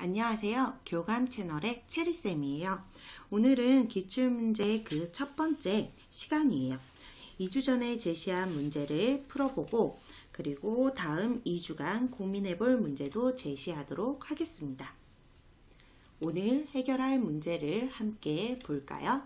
안녕하세요. 교감 채널의 체리쌤이에요. 오늘은 기출문제 그 첫 번째 시간이에요. 2주 전에 제시한 문제를 풀어보고 그리고 다음 2주간 고민해볼 문제도 제시하도록 하겠습니다. 오늘 해결할 문제를 함께 볼까요?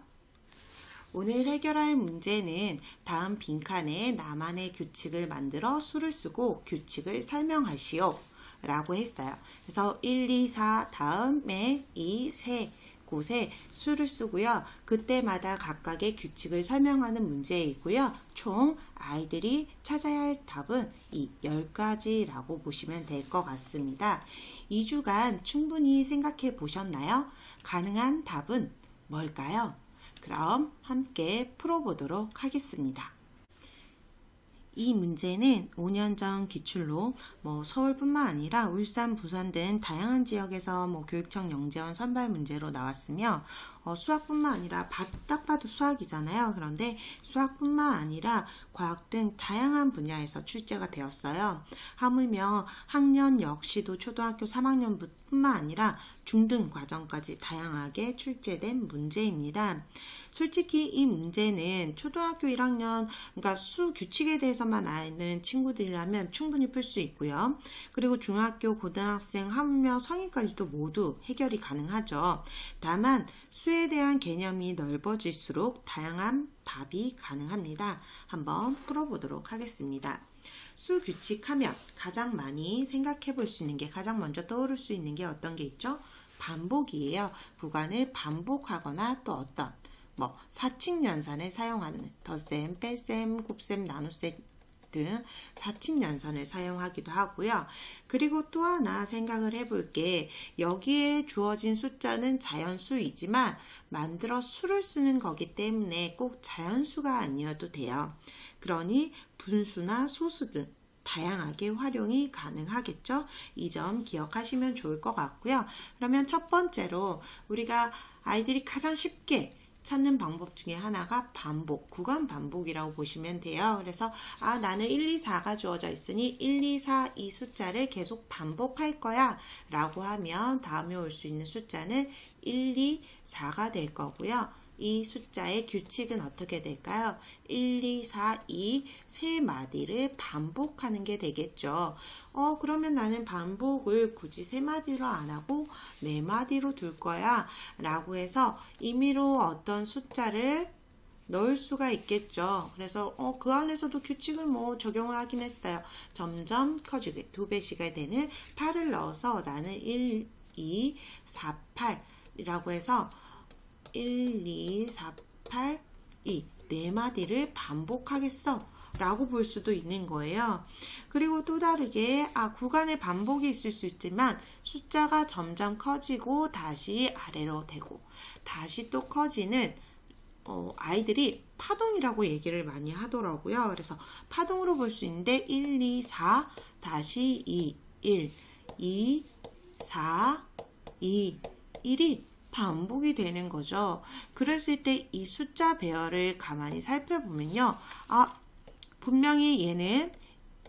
오늘 해결할 문제는 다음 빈칸에 나만의 규칙을 만들어 수를 쓰고 규칙을 설명하시오 라고 했어요. 그래서 1, 2, 4 다음에 이 세 곳에 수를 쓰고요. 그때마다 각각의 규칙을 설명하는 문제이고요. 총 아이들이 찾아야 할 답은 이 10가지라고 보시면 될 것 같습니다. 2주간 충분히 생각해 보셨나요? 가능한 답은 뭘까요? 그럼 함께 풀어보도록 하겠습니다. 이 문제는 5년 전 기출로 서울뿐만 아니라 울산, 부산 등 다양한 지역에서 교육청 영재원 선발 문제로 나왔으며 수학뿐만 아니라 딱 봐도 수학이잖아요. 그런데 수학뿐만 아니라 과학 등 다양한 분야에서 출제가 되었어요. 하물며 학년 역시도 초등학교 3학년뿐만 아니라 중등 과정까지 다양하게 출제된 문제입니다. 솔직히 이 문제는 초등학교 1학년, 그러니까 수 규칙에 대해서만 아는 친구들이라면 충분히 풀 수 있고요. 그리고 중학교, 고등학생, 하물며 성인까지도 모두 해결이 가능하죠. 다만 수에 대한 개념이 넓어질수록 다양한 답이 가능합니다. 한번 풀어보도록 하겠습니다. 수 규칙하면 가장 많이 생각해 볼 수 있는 게 가장 먼저 떠오를 수 있는 게 어떤 게 있죠? 반복이에요. 구간을 반복하거나 또 어떤 사칙연산을 사용하는 덧셈, 뺄셈, 곱셈, 나눗셈 등 사칙연산을 사용하기도 하고요. 그리고 또 하나 생각을 해볼 게 여기에 주어진 숫자는 자연수이지만 만들어 수를 쓰는 거기 때문에 꼭 자연수가 아니어도 돼요. 그러니 분수나 소수 등 다양하게 활용이 가능하겠죠. 이 점 기억하시면 좋을 것 같고요. 그러면 첫 번째로 우리가 아이들이 가장 쉽게 찾는 방법 중에 하나가 반복, 구간 반복이라고 보시면 돼요. 그래서 나는 1, 2, 4가 주어져 있으니 1, 2, 4 이 숫자를 계속 반복할 거야 라고 하면 다음에 올 수 있는 숫자는 1, 2, 4가 될 거고요. 이 숫자의 규칙은 어떻게 될까요? 1, 2, 4, 2 세 마디를 반복하는 게 되겠죠. 그러면 나는 반복을 굳이 세 마디로 안 하고 네 마디로 둘 거야 라고 해서 임의로 어떤 숫자를 넣을 수가 있겠죠. 그래서 그 안에서도 규칙을 적용을 하긴 했어요. 점점 커지게 2배씩이 되는 8을 넣어서 나는 1, 2, 4, 8이라고 해서 1, 2, 4, 8, 2 네 마디를 반복하겠어 라고 볼 수도 있는 거예요. 그리고 또 다르게 구간의 반복이 있을 수 있지만 숫자가 점점 커지고 다시 아래로 되고 다시 또 커지는 아이들이 파동이라고 얘기를 많이 하더라고요. 그래서 파동으로 볼 수 있는데 1, 2, 4 다시 2, 1, 2, 4, 2, 1이 반복이 되는 거죠. 그랬을 때 이 숫자 배열을 가만히 살펴보면요. 분명히 얘는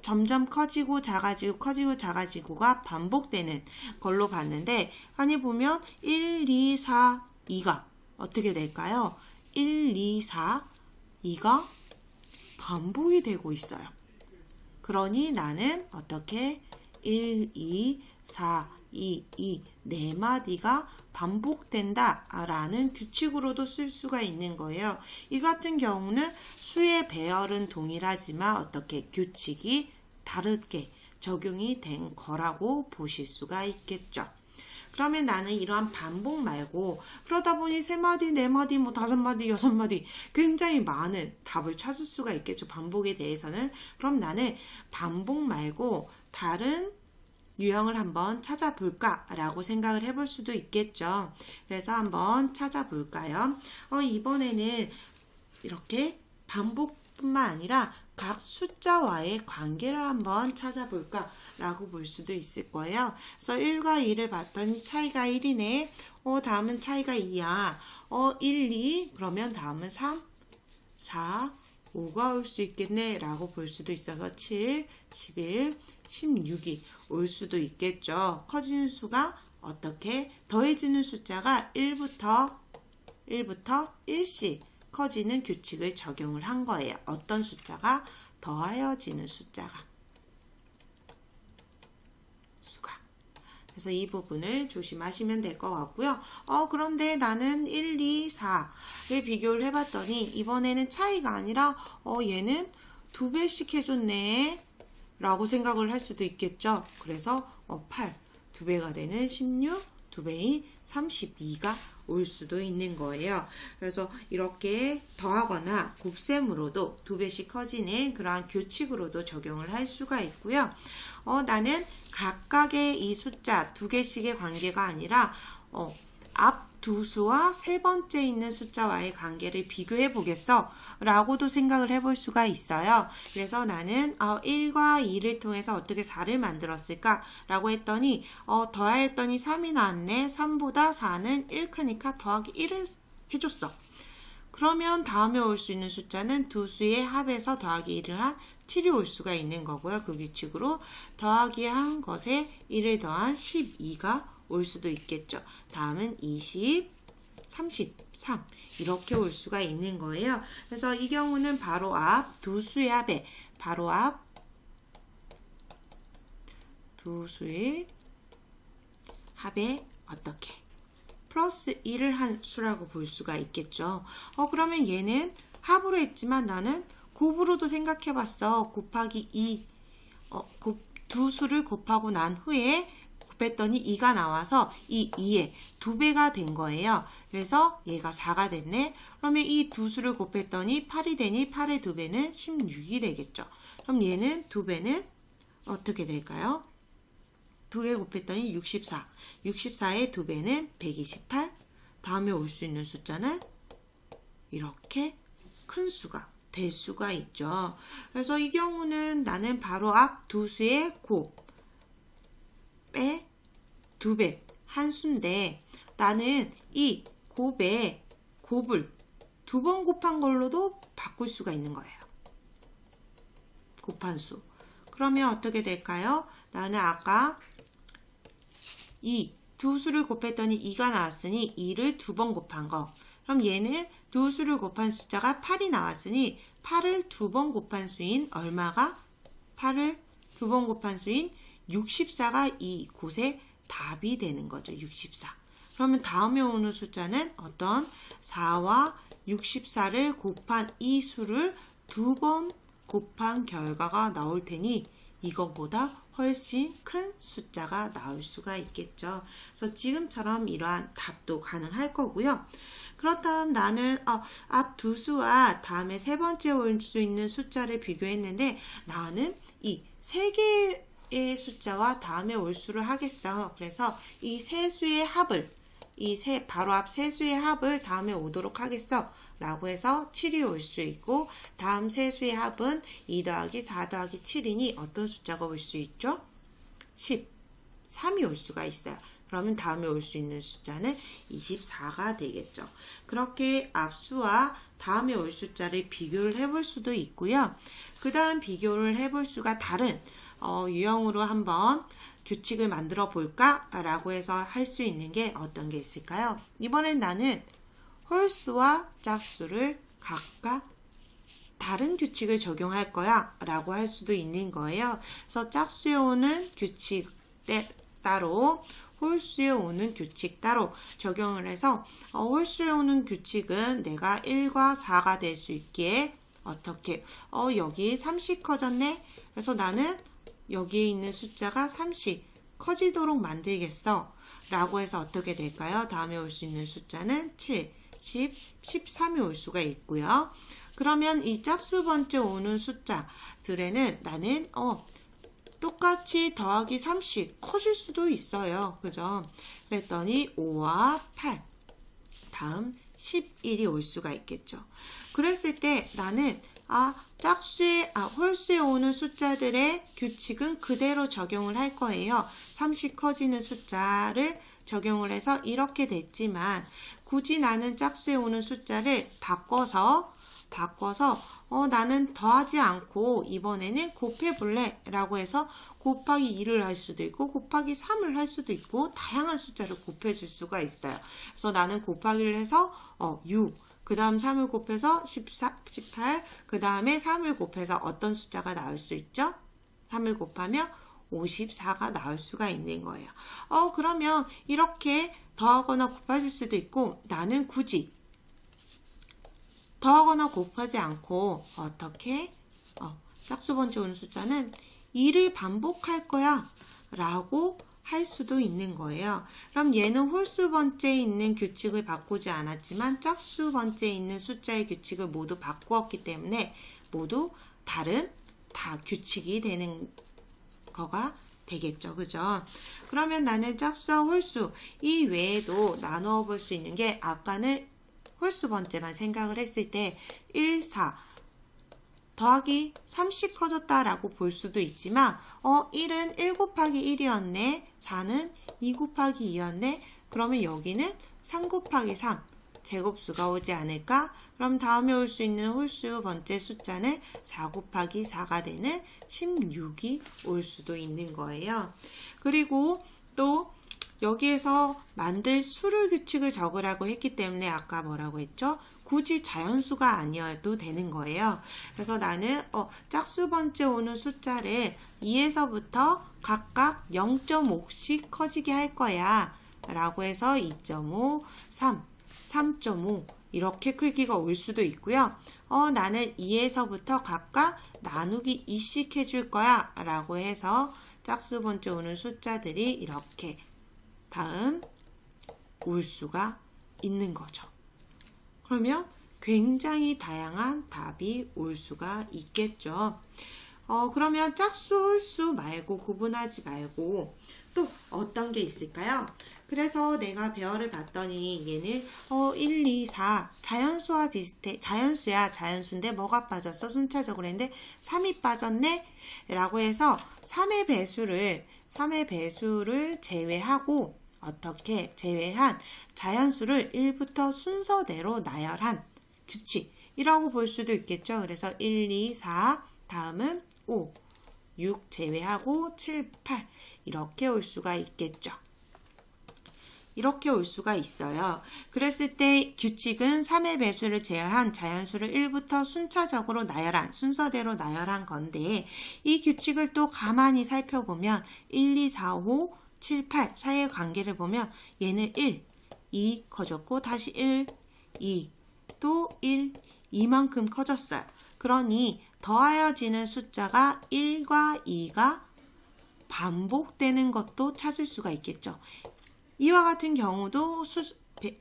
점점 커지고 작아지고 커지고 작아지고가 반복되는 걸로 봤는데 아니 보면 1, 2, 4, 2가 어떻게 될까요? 1, 2, 4, 2가 반복이 되고 있어요. 그러니 나는 어떻게 1, 2, 4, 2 네 마디가 반복된다 라는 규칙으로도 쓸 수가 있는 거예요. 이 같은 경우는 수의 배열은 동일하지만 어떻게 규칙이 다르게 적용이 된 거라고 보실 수가 있겠죠. 그러면 나는 이러한 반복 말고 그러다 보니 3마디, 4마디, 5마디, 6마디 굉장히 많은 답을 찾을 수가 있겠죠. 반복에 대해서는. 그럼 나는 반복 말고 다른 유형을 한번 찾아볼까 라고 생각을 해볼 수도 있겠죠. 그래서 한번 찾아볼까요? 이번에는 이렇게 반복뿐만 아니라 각 숫자와의 관계를 한번 찾아볼까 라고 볼 수도 있을 거예요. 그래서 1과 2를 봤더니 차이가 1이네. 다음은 차이가 2야. 1, 2 그러면 다음은 3, 4, 5가 올 수 있겠네 라고 볼 수도 있어서 7, 11, 16이 올 수도 있겠죠. 커지는 수가 어떻게 더해지는 숫자가 1부터 1씩 커지는 규칙을 적용을 한 거예요. 어떤 숫자가 더하여지는 수가. 그래서 이 부분을 조심하시면 될 것 같고요. 그런데 나는 1, 2, 4를 비교를 해봤더니 이번에는 차이가 아니라 얘는 2배씩 해줬네 라고 생각을 할 수도 있겠죠. 그래서 8, 2배가 되는 16, 2배인 32가 올 수도 있는 거예요. 그래서 이렇게 더하거나 곱셈으로도 2배씩 커지는 그러한 규칙으로도 적용을 할 수가 있고요. 나는 각각의 이 숫자 2개씩의 관계가 아니라 앞 두 수와 세 번째 있는 숫자와의 관계를 비교해 보겠어 라고도 생각을 해볼 수가 있어요. 그래서 나는 1과 2를 통해서 어떻게 4를 만들었을까 라고 했더니 더하였더니 3이 나왔네. 3보다 4는 1 크니까 더하기 1을 해줬어. 그러면 다음에 올 수 있는 숫자는 두 수의 합에서 더하기 1을 한 7이 올 수가 있는 거고요. 그 규칙으로 더하기 한 것에 1을 더한 12가 올 수도 있겠죠. 다음은 20, 33 이렇게 올 수가 있는 거예요. 그래서 이 경우는 바로 앞 두 수의 합에 바로 앞 두 수의 합에 어떻게 플러스 1을 한 수라고 볼 수가 있겠죠. 그러면 얘는 합으로 했지만 나는 곱으로도 생각해 봤어. 곱하기 2 두 수를 곱하고 난 후에 곱했더니 2가 나와서 이 2에 2배가 된 거예요. 그래서 얘가 4가 됐네. 그러면 이 두 수를 곱했더니 8이 되니 8의 2배는 16이 되겠죠. 그럼 얘는 2배는 어떻게 될까요? 2개 곱했더니 64. 64의 2배는 128. 다음에 올 수 있는 숫자는 이렇게 큰 수가 될 수가 있죠. 그래서 이 경우는 나는 바로 앞 두 수의 곱에 2배 한 수인데 나는 이 곱을 2번 곱한 걸로도 바꿀 수가 있는 거예요. 곱한 수. 그러면 어떻게 될까요? 나는 아까 이 두 수를 곱했더니 2가 나왔으니 2를 2번 곱한 거. 그럼 얘는 두 수를 곱한 숫자가 8이 나왔으니 8을 2번 곱한 수인 얼마가? 8을 2번 곱한 수인 64가 이곳에 답이 되는 거죠. 64. 그러면 다음에 오는 숫자는 어떤 4와 64를 곱한 이 수를 2번 곱한 결과가 나올 테니 이것보다 훨씬 큰 숫자가 나올 수가 있겠죠. 그래서 지금처럼 이러한 답도 가능할 거고요. 그렇다면 나는 앞 두 수와 다음에 세 번째 올 수 있는 숫자를 비교했는데 나는 이 세 개의 숫자와 다음에 올 수를 하겠어. 그래서 이 세 수의 합을 바로 앞 세 수의 합을 다음에 오도록 하겠어 라고 해서 7이 올 수 있고 다음 세 수의 합은 2 더하기 4 더하기 7이니 어떤 숫자가 올 수 있죠? 13이 올 수가 있어요. 그러면 다음에 올 수 있는 숫자는 24가 되겠죠. 그렇게 앞수와 다음에 올 숫자를 비교를 해볼 수도 있고요. 그 다음 비교를 해볼 수가 다른 유형으로 한번 규칙을 만들어 볼까? 라고 해서 할 수 있는 게 어떤 게 있을까요? 이번엔 나는 홀수와 짝수를 각각 다른 규칙을 적용할 거야 라고 할 수도 있는 거예요. 그래서 짝수에 오는 규칙 따로 홀수에 오는 규칙 따로 적용을 해서 홀수에 오는 규칙은 내가 1과 4가 될 수 있기에 어떻게 여기 30 커졌네. 그래서 나는 여기에 있는 숫자가 30 커지도록 만들겠어 라고 해서 어떻게 될까요? 다음에 올 수 있는 숫자는 7, 10, 13이 올 수가 있고요. 그러면 이 짝수 번째 오는 숫자들에는 나는 똑같이 더하기 30 커질 수도 있어요. 그죠? 그랬더니 5와 8 다음 11이 올 수가 있겠죠. 그랬을 때 나는 홀수에 오는 숫자들의 규칙은 그대로 적용을 할 거예요. 30 커지는 숫자를 적용을 해서 이렇게 됐지만 굳이 나는 짝수에 오는 숫자를 바꿔서 바꿔서 나는 더하지 않고 이번에는 곱해볼래 라고 해서 곱하기 2를 할 수도 있고 곱하기 3을 할 수도 있고 다양한 숫자를 곱해줄 수가 있어요. 그래서 나는 곱하기를 해서 6, 그 다음 3을 곱해서 14, 18, 그 다음에 3을 곱해서 어떤 숫자가 나올 수 있죠? 3을 곱하면 54가 나올 수가 있는 거예요. 그러면 이렇게 더하거나 곱하실 수도 있고 나는 굳이 더하거나 곱하지 않고 어떻게 짝수 번째 오는 숫자는 2를 반복할 거야 라고 할 수도 있는 거예요. 그럼 얘는 홀수 번째에 있는 규칙을 바꾸지 않았지만 짝수 번째에 있는 숫자의 규칙을 모두 바꾸었기 때문에 모두 다른 규칙이 되는 거가 되겠죠. 그죠? 그러면 나는 짝수와 홀수 이 외에도 나누어 볼 수 있는 게 아까는 홀수 번째만 생각을 했을 때 1, 4 더하기 3씩 커졌다라고 볼 수도 있지만 1은 1 곱하기 1이었네. 4는 2 곱하기 2였네. 그러면 여기는 3 곱하기 3 제곱수가 오지 않을까? 그럼 다음에 올 수 있는 홀수 번째 숫자는 4 곱하기 4가 되는 16이 올 수도 있는 거예요. 그리고 또 여기에서 만들 수를 규칙을 적으라고 했기 때문에 아까 뭐라고 했죠? 굳이 자연수가 아니어도 되는 거예요. 그래서 나는 짝수 번째 오는 숫자를 2에서부터 각각 0.5씩 커지게 할 거야 라고 해서 2.5, 3, 3.5 이렇게 크기가 올 수도 있고요. 나는 2에서부터 각각 나누기 2씩 해줄 거야 라고 해서 짝수 번째 오는 숫자들이 이렇게 다음 올 수가 있는 거죠. 그러면 굉장히 다양한 답이 올 수가 있겠죠. 그러면 짝수, 홀수 말고 구분하지 말고 또 어떤 게 있을까요? 그래서 내가 배열을 봤더니 얘는 1, 2, 4 자연수와 비슷해. 자연수야. 자연수인데 뭐가 빠졌어? 순차적으로 했는데 3이 빠졌네? 라고 해서 3의 배수를 제외하고 어떻게 제외한 자연수를 1부터 순서대로 나열한 규칙이라고 볼 수도 있겠죠. 그래서 1, 2, 4 다음은 5, 6 제외하고 7, 8 이렇게 올 수가 있겠죠. 이렇게 올 수가 있어요. 그랬을 때 규칙은 3의 배수를 제외한 자연수를 1부터 순차적으로 나열한 순서대로 나열한 건데 이 규칙을 또 가만히 살펴보면 1, 2, 4, 5, 7, 8 사이의 관계를 보면 얘는 1, 2 커졌고 다시 1, 2, 또 1, 이만큼 커졌어요. 그러니 더하여지는 숫자가 1과 2가 반복되는 것도 찾을 수가 있겠죠. 이와 같은 경우도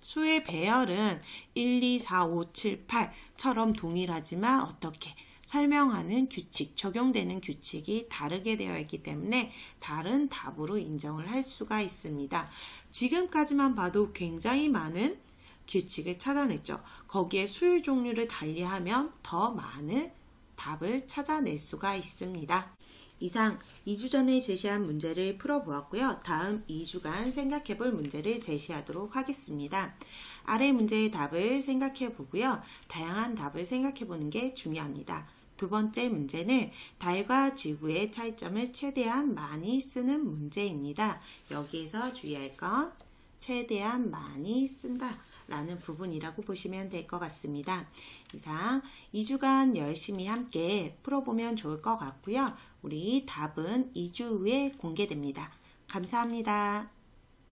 수의 배열은 1, 2, 4, 5, 7, 8처럼 동일하지만 어떻게 설명하는 규칙, 적용되는 규칙이 다르게 되어 있기 때문에 다른 답으로 인정을 할 수가 있습니다. 지금까지만 봐도 굉장히 많은 규칙을 찾아냈죠. 거기에 수의 종류를 달리하면 더 많은 답을 찾아낼 수가 있습니다. 이상 2주 전에 제시한 문제를 풀어보았고요. 다음 2주간 생각해볼 문제를 제시하도록 하겠습니다. 아래 문제의 답을 생각해보고요. 다양한 답을 생각해보는 게 중요합니다. 두 번째 문제는 달과 지구의 차이점을 최대한 많이 쓰는 문제입니다. 여기에서 주의할 건 최대한 많이 쓴다 라는 부분이라고 보시면 될 것 같습니다. 이상 2주간 열심히 함께 풀어보면 좋을 것 같고요. 우리 답은 2주 후에 공개됩니다. 감사합니다.